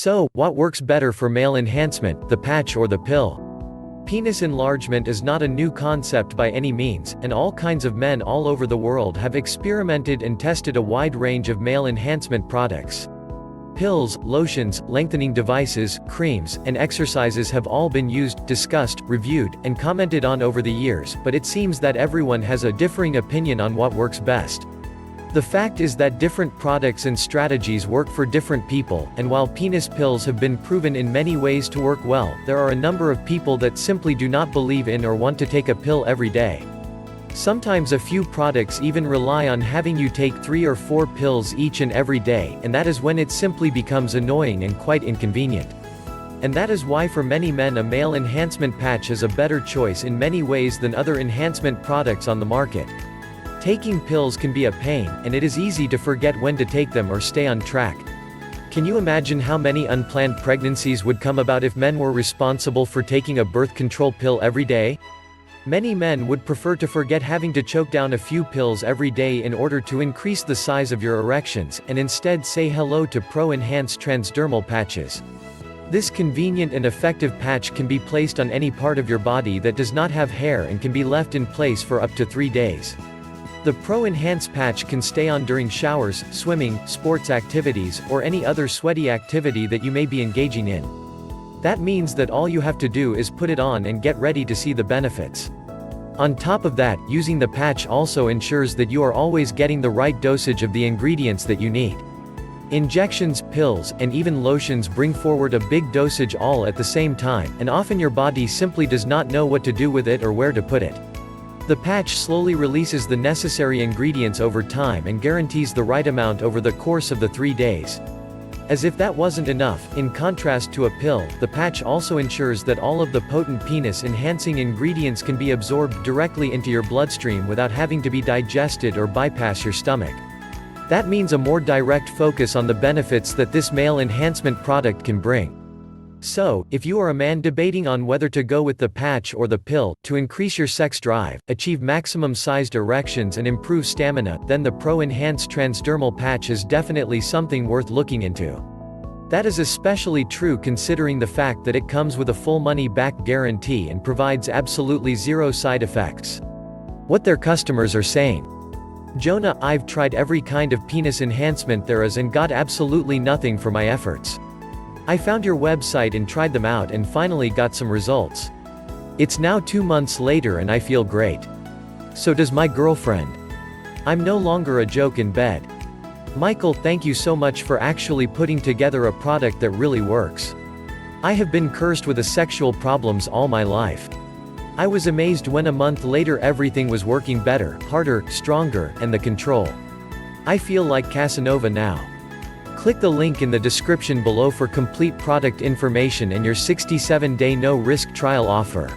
So, what works better for male enhancement, the patch or the pill? Penis enlargement is not a new concept by any means, and all kinds of men all over the world have experimented and tested a wide range of male enhancement products. Pills, lotions, lengthening devices, creams, and exercises have all been used, discussed, reviewed, and commented on over the years, but it seems that everyone has a differing opinion on what works best. The fact is that different products and strategies work for different people, and while penis pills have been proven in many ways to work well, there are a number of people that simply do not believe in or want to take a pill every day. Sometimes a few products even rely on having you take 3 or 4 pills each and every day, and that is when it simply becomes annoying and quite inconvenient. And that is why for many men a male enhancement patch is a better choice in many ways than other enhancement products on the market. Taking pills can be a pain, and it is easy to forget when to take them or stay on track. Can you imagine how many unplanned pregnancies would come about if men were responsible for taking a birth control pill every day? Many men would prefer to forget having to choke down a few pills every day in order to increase the size of your erections, and instead say hello to Pro-Enhanced transdermal patches. This convenient and effective patch can be placed on any part of your body that does not have hair and can be left in place for up to 3 days. The Pro-Enhanced patch can stay on during showers, swimming, sports activities, or any other sweaty activity that you may be engaging in. That means that all you have to do is put it on and get ready to see the benefits. On top of that, using the patch also ensures that you are always getting the right dosage of the ingredients that you need. Injections, pills, and even lotions bring forward a big dosage all at the same time, and often your body simply does not know what to do with it or where to put it. The patch slowly releases the necessary ingredients over time and guarantees the right amount over the course of the 3 days. As if that wasn't enough, in contrast to a pill, the patch also ensures that all of the potent penis-enhancing ingredients can be absorbed directly into your bloodstream without having to be digested or bypass your stomach. That means a more direct focus on the benefits that this male enhancement product can bring. So, if you are a man debating on whether to go with the patch or the pill, to increase your sex drive, achieve maximum-sized erections and improve stamina, then the Pro-Enhanced transdermal patch is definitely something worth looking into. That is especially true considering the fact that it comes with a full money-back guarantee and provides absolutely zero side effects. What their customers are saying. Jonah, I've tried every kind of penis enhancement there is and got absolutely nothing for my efforts. I found your website and tried them out and finally got some results. It's now 2 months later and I feel great. So does my girlfriend. I'm no longer a joke in bed. Michael, thank you so much for actually putting together a product that really works. I have been cursed with sexual problems all my life. I was amazed when a month later everything was working better, harder, stronger, and the control. I feel like Casanova now. Click the link in the description below for complete product information and your 67-day no-risk trial offer.